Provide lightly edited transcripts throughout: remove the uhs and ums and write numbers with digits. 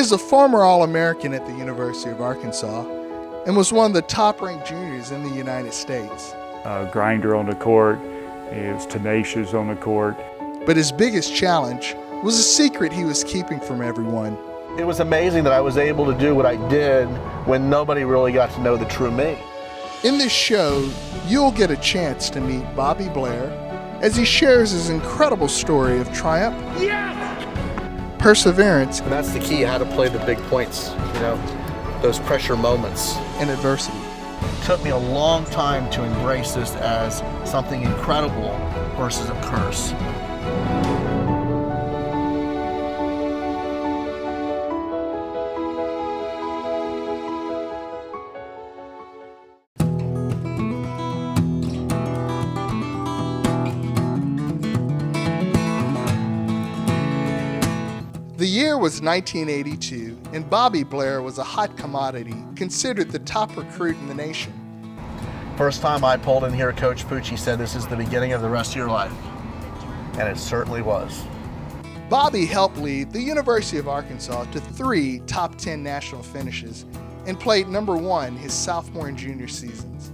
is a former All-American at the University of Arkansas and was one of the top-ranked juniors in the United States. Grinder on the court, he was tenacious on the court. But his biggest challenge was a secret he was keeping from everyone. It was amazing that I was able to do what I did when nobody really got to know the true me. In this show, you'll get a chance to meet Bobby Blair as he shares his incredible story of triumph, perseverance, And that's the key, how to play the big points, those pressure moments. and adversity. It took me a long time to embrace this as something incredible versus a curse. The year was 1982, and Bobby Blair was a hot commodity, considered the top recruit in the nation. First time I pulled in here, Coach Pucci said, "This is the beginning of the rest of your life." And it certainly was. Bobby helped lead the University of Arkansas to 3 top 10 national finishes and played number 1 his sophomore and junior seasons.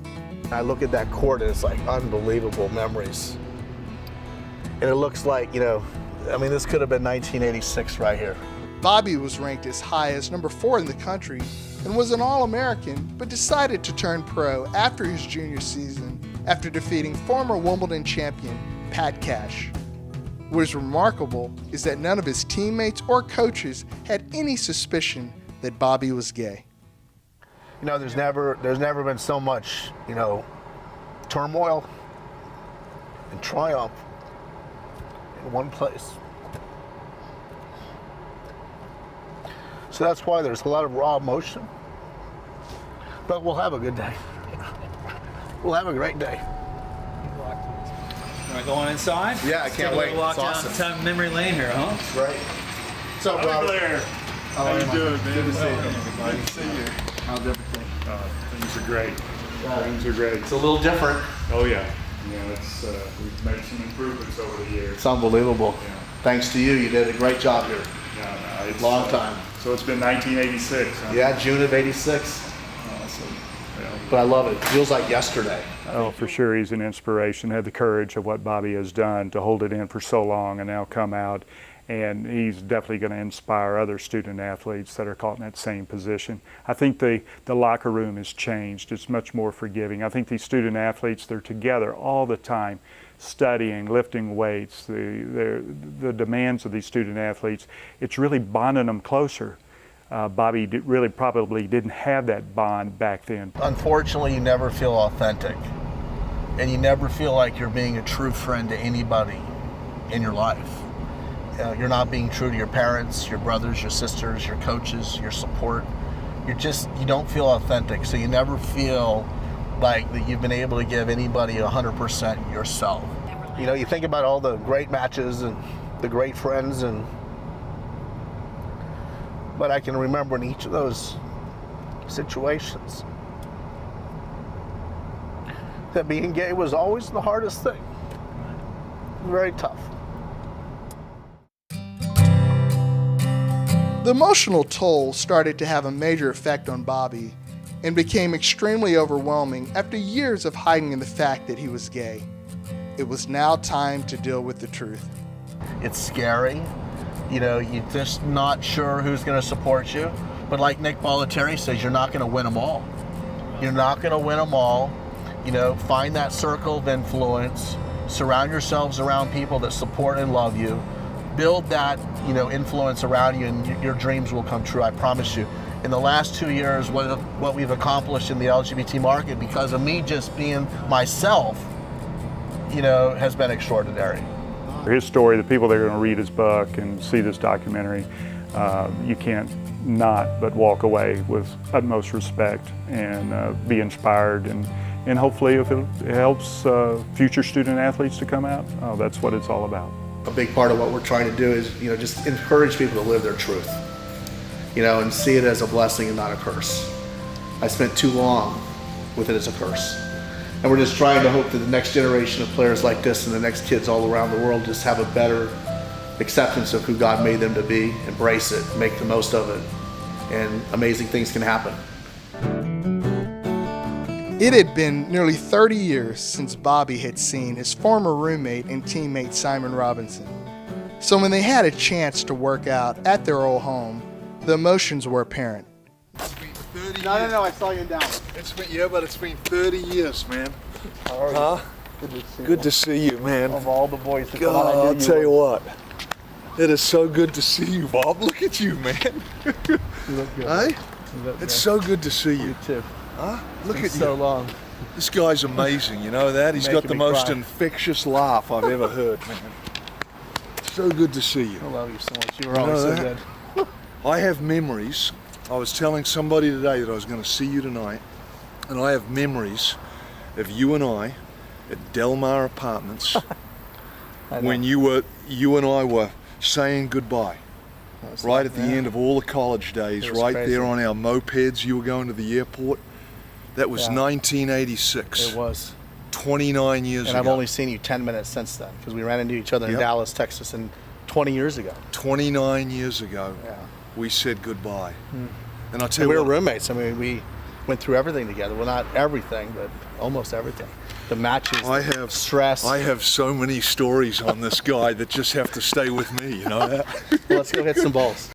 I look at that court and it's like unbelievable memories. And it looks like, this could have been 1986 right here. Bobby was ranked as high as number 4 in the country and was an All-American, but decided to turn pro after his junior season after defeating former Wimbledon champion Pat Cash. What is remarkable is that none of his teammates or coaches had any suspicion that Bobby was gay. There's never been so much, turmoil and triumph in one place. So that's why there's a lot of raw emotion. But we'll have a good day. We'll have a great day. Want to go on inside? Yeah, I can't wait. Walk It's down awesome. Time memory lane here, huh? Right. What's up, Robert? Blair. How you doing, man? Good to see you. Good to see you. How's everything? Things are great. Things are great. It's a little different. Oh yeah. We've made some improvements over the years. It's unbelievable. Yeah. Thanks to you, you did a great job here. It's Long time. So it's been 1986. Huh? Yeah, June of '86. Awesome. Yeah. But I love it. It feels like yesterday. Oh, for sure, he's an inspiration. Had the courage of what Bobby has done to hold it in for so long and now come out. And he's definitely going to inspire other student athletes that are caught in that same position. I think the locker room has changed. It's much more forgiving. I think these student athletes, they're together all the time, studying, lifting weights, the demands of these student athletes. It's really bonding them closer. Bobby really probably didn't have that bond back then. Unfortunately, you never feel authentic. And you never feel like you're being a true friend to anybody in your life. You're not being true to your parents, your brothers, your sisters, your coaches, your support. You don't feel authentic. So you never feel like that you've been able to give anybody 100% yourself. You think about all the great matches and the great friends, but I can remember in each of those situations that being gay was always the hardest thing. Very tough. The emotional toll started to have a major effect on Bobby and became extremely overwhelming after years of hiding the fact that he was gay. It was now time to deal with the truth. It's scary. You're just not sure who's going to support you. But like Nick Bollettieri says, you're not going to win them all. You're not going to win them all. Find that circle of influence. Surround yourselves around people that support and love you. Build that, influence around you, and your dreams will come true, I promise you. In the last 2 years, what we've accomplished in the LGBT market, because of me just being myself, has been extraordinary. His story, the people that are going to read his book and see this documentary, you can't not but walk away with utmost respect and be inspired. And hopefully if it helps future student athletes to come out, that's what it's all about. A big part of what we're trying to do is, just encourage people to live their truth, and see it as a blessing and not a curse. I spent too long with it as a curse. And we're just trying to hope that the next generation of players like this and the next kids all around the world just have a better acceptance of who God made them to be, embrace it, make the most of it, and amazing things can happen. It had been nearly 30 years since Bobby had seen his former roommate and teammate Simon Robinson. So when they had a chance to work out at their old home, the emotions were apparent. No, I saw you in Dallas. It's been 30 years, man. Huh? Good to see you, man. Of all the boys that come God, on, I I'll knew tell you would. what. It is so good to see you, Bob. Look at you, man. You look good. Hey? You look It's good. so good to see you. You too. Huh? Look It's at so you. long. This guy's amazing, you know that? He's got Making the me most cry. infectious laugh I've ever heard, man. So good to see you. I love you so much. You were You always know so that? good. I have memories. I was telling somebody today that I was going to see you tonight, and I have memories of you and I at Delmar Apartments I know. when you and I were saying goodbye. That was Right like- at the yeah. end of all the college days, It was right crazy. there on our mopeds, you were going to the airport. That was Yeah. 1986. It was. 29 years And ago. I've only seen you 10 minutes since then because we ran into each other in Yep. Dallas, Texas, and 20 years ago. 29 years ago, Yeah. we said goodbye. And I tell And we you were what, roommates. I mean, we went through everything together. Well, not everything, but almost everything. The matches, I have stress. I have so many stories on this guy that just have to stay with me, you know that? Well, let's go hit some balls.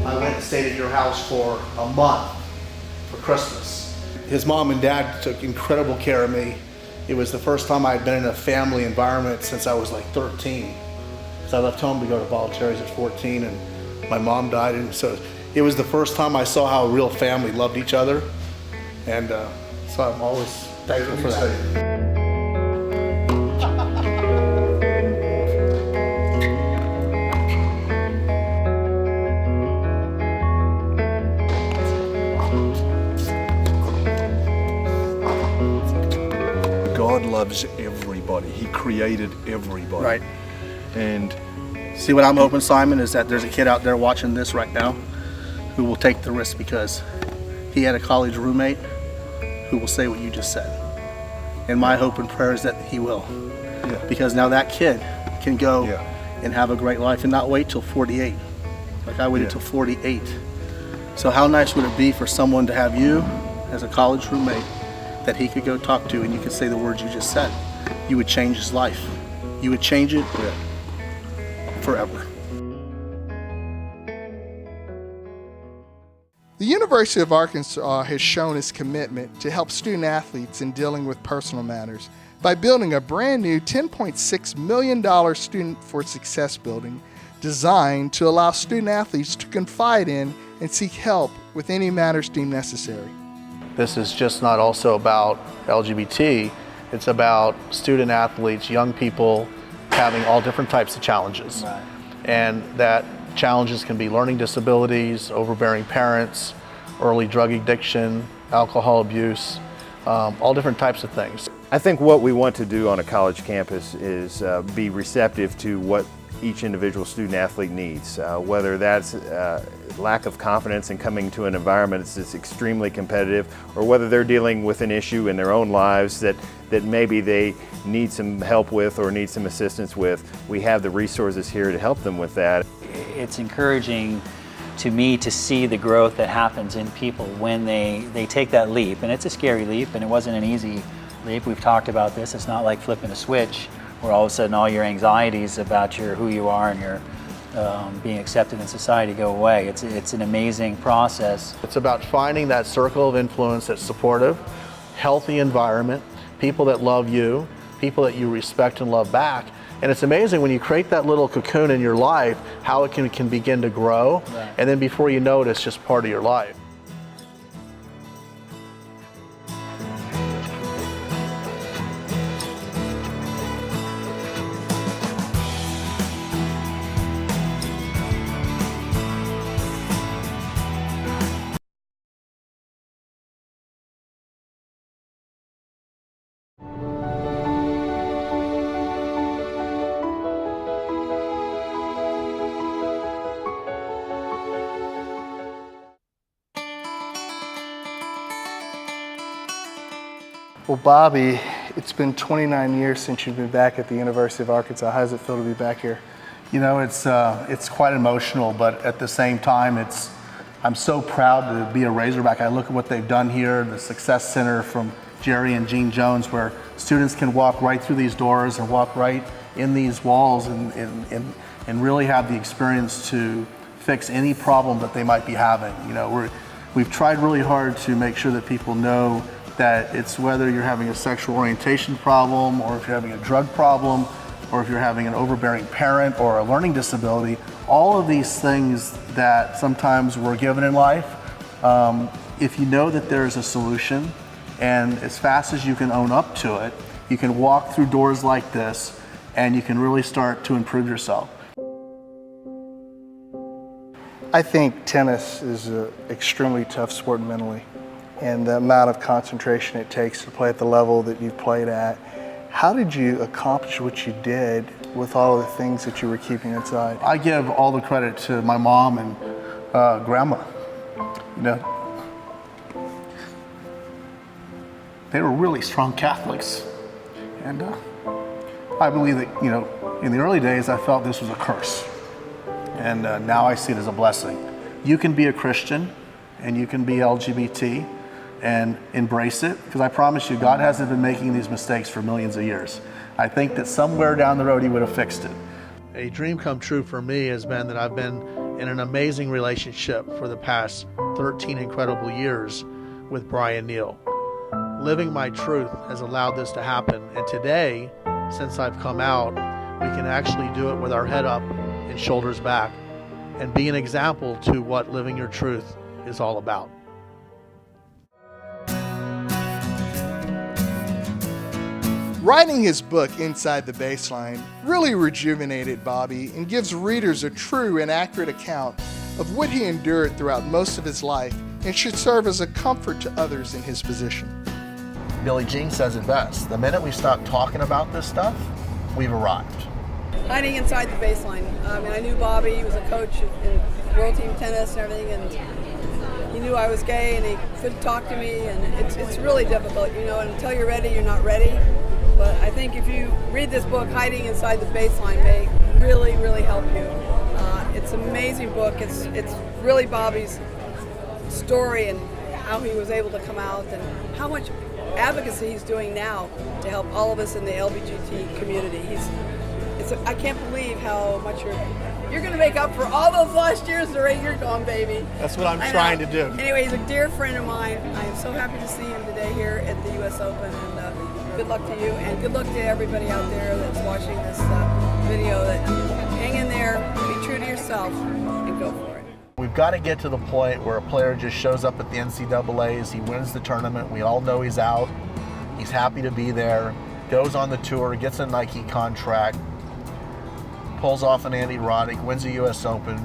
I went and stayed at your house for a month for Christmas. His mom and dad took incredible care of me. It was the first time I had been in a family environment since I was like 13. So I left home to go to Bollettieri's at 14, and my mom died, and so it was the first time I saw how a real family loved each other, and so I'm always thankful for that. God loves everybody. He created everybody. Right. And See, what I'm hoping, Simon, is that there's a kid out there watching this right now who will take the risk because he had a college roommate who will say what you just said. And my hope and prayer is that he will. Yeah. Because now that kid can go Yeah. and have a great life and not wait till 48. Like I waited Yeah. till 48. So how nice would it be for someone to have you as a college roommate that he could go talk to and you could say the words you just said. You would change his life. You would change it forever. The University of Arkansas has shown its commitment to help student athletes in dealing with personal matters by building a brand new $10.6 million Student for Success building designed to allow student athletes to confide in and seek help with any matters deemed necessary. This is just not also about LGBT, it's about student athletes, young people having all different types of challenges. Right. And that challenges can be learning disabilities, overbearing parents, early drug addiction, alcohol abuse, all different types of things. I think what we want to do on a college campus is be receptive to what each individual student athlete needs, whether that's lack of confidence in coming to an environment that's extremely competitive, or whether they're dealing with an issue in their own lives that maybe they need some help with or need some assistance with. We have the resources here to help them with that. It's encouraging to me to see the growth that happens in people when they take that leap. And it's a scary leap, and it wasn't an easy leap. We've talked about this. It's not like flipping a switch where all of a sudden all your anxieties about who you are and your being accepted in society go away. It's an amazing process. It's about finding that circle of influence that's supportive, healthy environment, people that love you, people that you respect and love back. And it's amazing when you create that little cocoon in your life, how it can begin to grow. Right. And then before you know it, it's just part of your life. Well, Bobby, it's been 29 years since you've been back at the University of Arkansas. How does it feel to be back here? You know, it's quite emotional, but at the same time, I'm so proud to be a Razorback. I look at what they've done here, the Success Center from Jerry and Gene Jones, where students can walk right through these doors and walk right in these walls and really have the experience to fix any problem that they might be having. You know, we've tried really hard to make sure that people know that it's whether you're having a sexual orientation problem, or if you're having a drug problem, or if you're having an overbearing parent or a learning disability, all of these things that sometimes we're given in life, if you know that there's a solution, and as fast as you can own up to it, you can walk through doors like this and you can really start to improve yourself. I think tennis is an extremely tough sport mentally, and the amount of concentration it takes to play at the level that you've played at. How did you accomplish what you did with all of the things that you were keeping inside? I give all the credit to my mom and grandma. You know, they were really strong Catholics, and I believe that, you know, in the early days I felt this was a curse, and now I see it as a blessing. You can be a Christian and you can be LGBT and embrace it, because I promise you, God hasn't been making these mistakes for millions of years. I think that somewhere down the road he would have fixed it. A dream come true for me has been that I've been in an amazing relationship for the past 13 incredible years with Brian Neal. Living my truth has allowed this to happen, and today, since I've come out, we can actually do it with our head up and shoulders back and be an example to what living your truth is all about. Writing his book, Inside the Baseline, really rejuvenated Bobby and gives readers a true and accurate account of what he endured throughout most of his life, and should serve as a comfort to others in his position. Billie Jean says it best. The minute we stop talking about this stuff, we've arrived. Hiding inside the baseline. I mean, I knew Bobby. He was a coach in World Team Tennis and everything, and he knew I was gay, and he couldn't talk to me, and it's really difficult, you know, and until you're ready, you're not ready. But I think if you read this book, Hiding Inside the Baseline, may really, really help you. It's an amazing book. It's really Bobby's story and how he was able to come out and how much advocacy he's doing now to help all of us in the LGBT community. I can't believe how much you're going to make up for all those lost years the rate you're going, baby. That's what I'm trying to do. Anyway, he's a dear friend of mine. I am so happy to see him today here at the U.S. Open, and good luck to you, and good luck to everybody out there that's watching this video. That hang in there, be true to yourself, and go for it. We've got to get to the point where a player just shows up at the NCAAs, he wins the tournament, we all know he's out, he's happy to be there, goes on the tour, gets a Nike contract, pulls off an Andy Roddick, wins the US Open,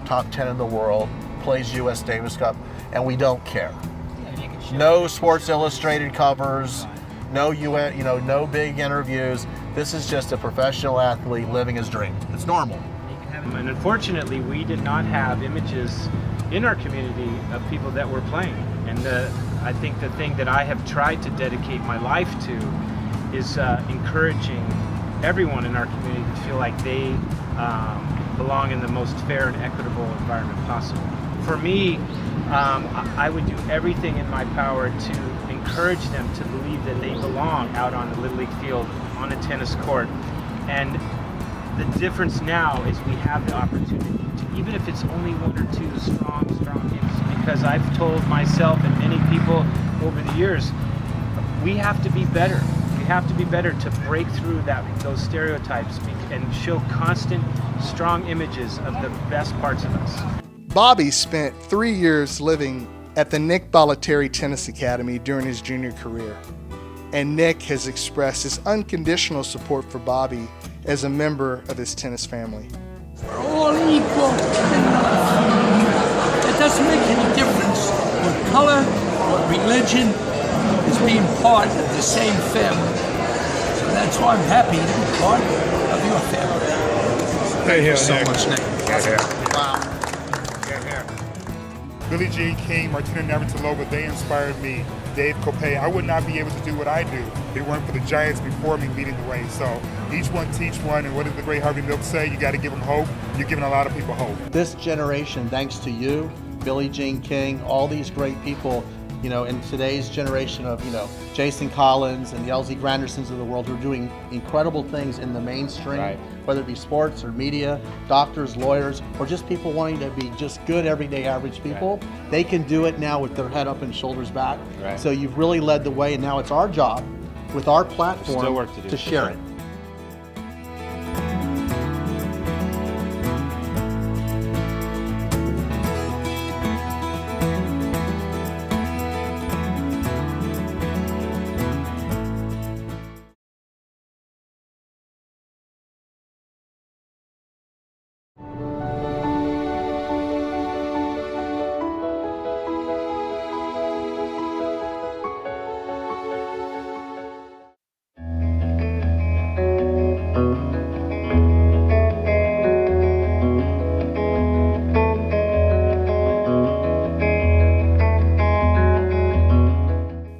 top 10 in the world, plays US Davis Cup, and we don't care. No Sports Illustrated covers, no no big interviews. This is just a professional athlete living his dream. It's normal. And unfortunately, we did not have images in our community of people that were playing. And I think the thing that I have tried to dedicate my life to is encouraging everyone in our community to feel like they belong in the most fair and equitable environment possible. For me, I would do everything in my power to encourage them to believe that they belong out on the Little League field, on a tennis court. And the difference now is we have the opportunity to, even if it's only one or two strong kids, because I've told myself and many people over the years, we have to be better. We have to be better to break through those stereotypes and show constant, strong images of the best parts of us. Bobby spent 3 years living at the Nick Bollettieri Tennis Academy during his junior career, and Nick has expressed his unconditional support for Bobby as a member of his tennis family. We're all equal in life. It doesn't make any difference what color, what religion, is being part of the same family. So that's why I'm happy to be part of your family. Thank you so much, Nick. Wow. Billie Jean King, Martina Navratilova, they inspired me. Dave Kopay, I would not be able to do what I do if it weren't for the giants before me leading the way. So each one teach one, and what does the great Harvey Milk say? You got to give them hope. You're giving a lot of people hope. This generation, thanks to you, Billie Jean King, all these great people, you know, in today's generation of, you know, Jason Collins and the LZ Grandersons of the world who are doing incredible things in the mainstream, Right. whether it be sports or media, doctors, lawyers, or just people wanting to be just good, everyday, average people. They can do it now with their head up and shoulders back. Right. So you've really led the way, and now it's our job with our platform still work to do, for share sure. it.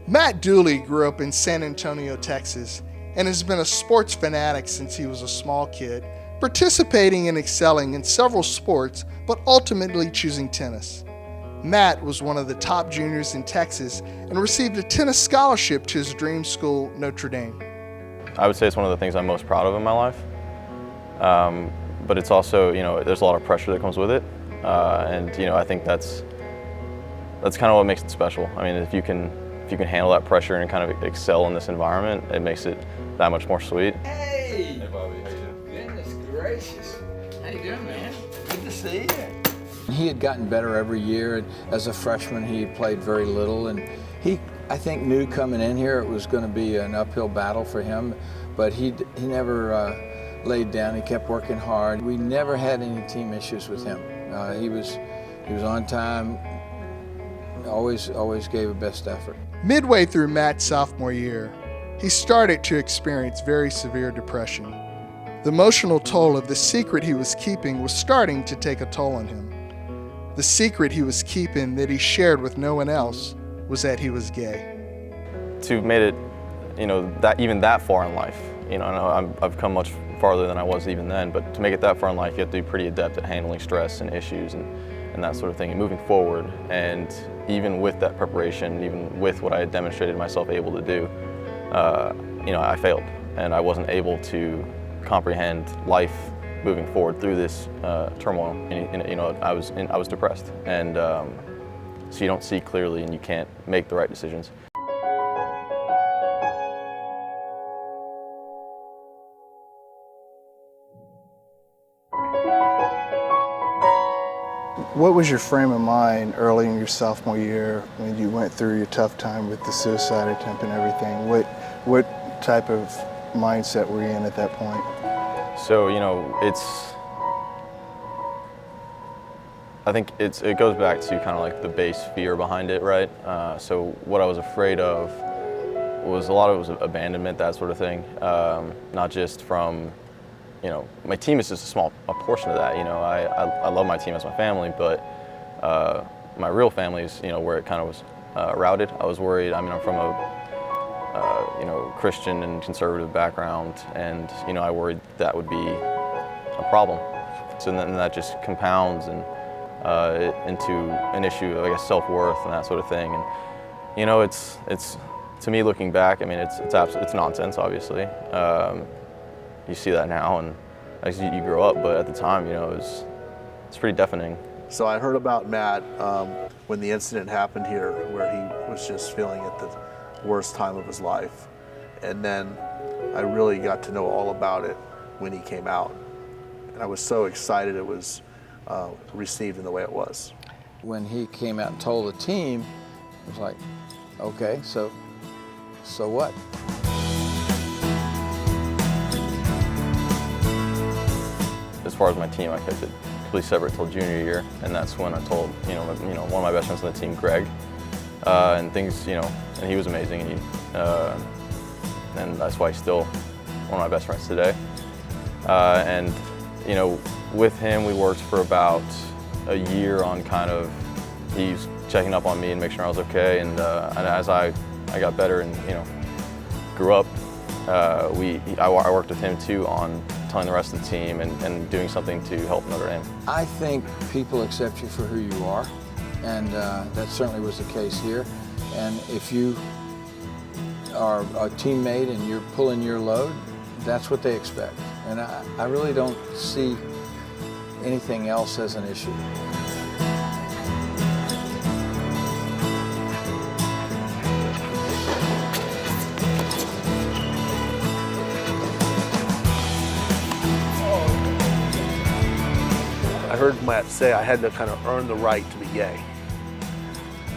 Matt Dooley grew up in San Antonio, Texas, and has been a sports fanatic since he was a small kid, participating and excelling in several sports, but ultimately choosing tennis. Matt was one of the top juniors in Texas and received a tennis scholarship to his dream school, Notre Dame. I would say it's one of the things I'm most proud of in my life. But it's also, you know, there's a lot of pressure that comes with it. And, you know, I think that's kind of what makes it special. I mean, if you can handle that pressure and kind of excel in this environment, it makes it that much more sweet. Hey! Hey, Bobby, how you doing? Goodness gracious. How you doing, man? Good to see you. He had gotten better every year. As a freshman, he played very little, and he, I think, knew coming in here it was going to be an uphill battle for him, but he never laid down. He kept working hard. We never had any team issues with him. He was on time, always gave a best effort. Midway through Matt's sophomore year, he started to experience very severe depression. The emotional toll of the secret he was keeping was starting to take a toll on him. The secret he was keeping that he shared with no one else was that he was gay. To have made it, you know, that far in life, you know, I know I've come much farther than I was even then, but to make it that far in life, you have to be pretty adept at handling stress and issues and that sort of thing, and moving forward. And even with that preparation, even with what I had demonstrated myself able to do, you know, I failed, and I wasn't able to comprehend life moving forward through this turmoil. And, you know, I was depressed, and so you don't see clearly, and you can't make the right decisions. What was your frame of mind early in your sophomore year when you went through your tough time with the suicide attempt and everything? What type of mindset were you in at that point? So, you know, I think it goes back to kind of like the base fear behind it, right? So what I was afraid of was a lot of it was abandonment, that sort of thing. Not just from, you know, my team is just a portion of that. You know, I love my team as my family, but my real family is, you know, where it kind of was routed. I was worried. I mean, I'm from a you know, Christian and conservative background, and you know, I worried that would be a problem. So then that just compounds and into an issue of, I guess, self-worth and that sort of thing. And you know, it's to me, looking back, I mean, it's nonsense, obviously. You see that now, and as you grow up, but at the time, you know, it's pretty deafening. So I heard about Matt when the incident happened here, where he was just feeling at the worst time of his life. And then I really got to know all about it when he came out. And I was so excited it was received in the way it was. When he came out and told the team, it was like, okay, so what? As far as my team, I kept it completely separate till junior year, and that's when I told, you know, one of my best friends on the team, Greg, and things, you know, and he was amazing, and that's why he's still one of my best friends today. And you know, with him, we worked for about a year on kind of He's checking up on me and making sure I was okay. And as I got better and grew up, I worked with him too on telling the rest of the team and doing something to help Notre Dame. I think people accept you for who you are, and that certainly was the case here. And if you are a teammate and you're pulling your load, that's what they expect. And I really don't see anything else as an issue. I heard Matt say I had to kind of earn the right to be gay.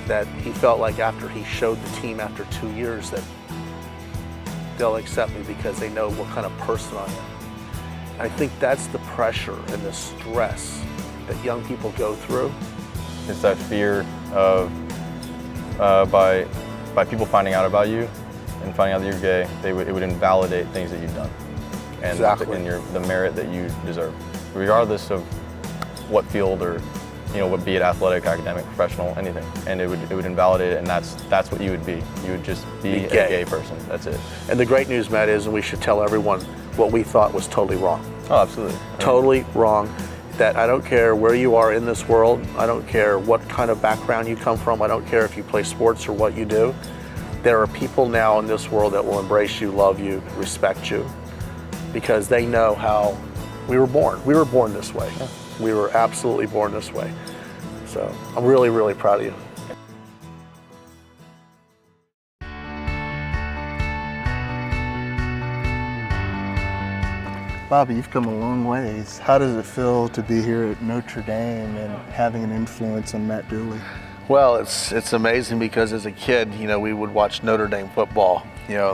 That he felt like after he showed the team after 2 years that they'll accept me because they know what kind of person I am. I think that's the pressure and the stress that young people go through. It's that fear of by people finding out about you and finding out that you're gay, it would invalidate things that you've done and, Exactly. and the merit that you deserve, regardless of what field or be it athletic, academic, professional, anything. And it would invalidate it, and that's what you would be. You would just be a gay person. That's it. And the great news, Matt, is we should tell everyone what we thought was totally wrong. Oh, absolutely. Totally wrong. That I don't care where you are in this world. I don't care what kind of background you come from. I don't care if you play sports or what you do. There are people now in this world that will embrace you, love you, respect you, because they know how we were born. We were born this way. Yeah. We were absolutely born this way. So I'm really, really proud of you. Bobby, you've come a long ways. How does it feel to be here at Notre Dame and having an influence on Matt Dooley? Well, it's amazing because as a kid, we would watch Notre Dame football.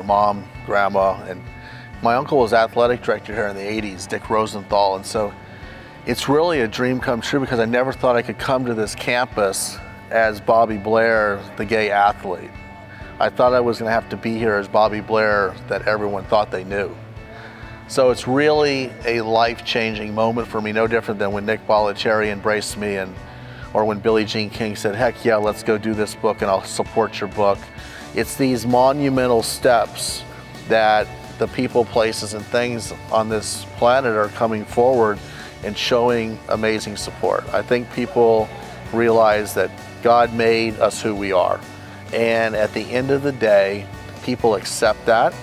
Mom, grandma, and my uncle was athletic director here in the 80s, Dick Rosenthal, and so it's really a dream come true because I never thought I could come to this campus as Bobby Blair, the gay athlete. I thought I was going to have to be here as Bobby Blair that everyone thought they knew. So it's really a life-changing moment for me, no different than when Nick Bollettieri embraced me or when Billie Jean King said, heck yeah, let's go do this book and I'll support your book. It's these monumental steps that the people, places, and things on this planet are coming forward and showing amazing support. I think people realize that God made us who we are. And at the end of the day, people accept that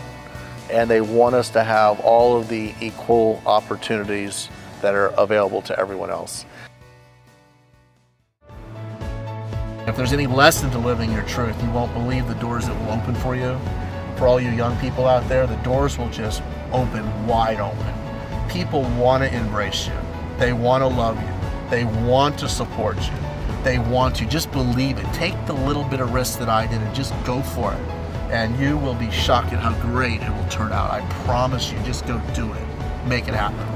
and they want us to have all of the equal opportunities that are available to everyone else. If there's any lesson to living your truth, you won't believe the doors that will open for you. For all you young people out there, the doors will just open wide open. People want to embrace you. They want to love you. They want to support you. They want to. Just believe it. Take the little bit of risk that I did and just go for it. And you will be shocked at how great it will turn out. I promise you, just go do it. Make it happen.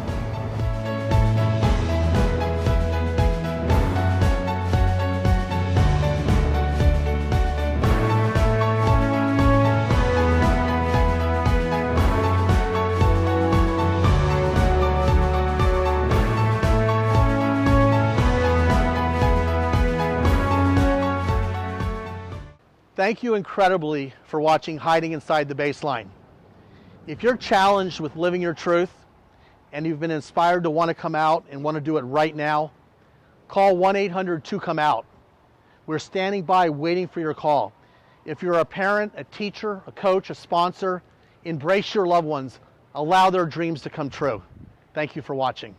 Thank you incredibly for watching Hiding Inside the Baseline. If you're challenged with living your truth and you've been inspired to want to come out and want to do it right now, call 1-800-2-COME-OUT. We're standing by waiting for your call. If you're a parent, a teacher, a coach, a sponsor, embrace your loved ones. Allow their dreams to come true. Thank you for watching.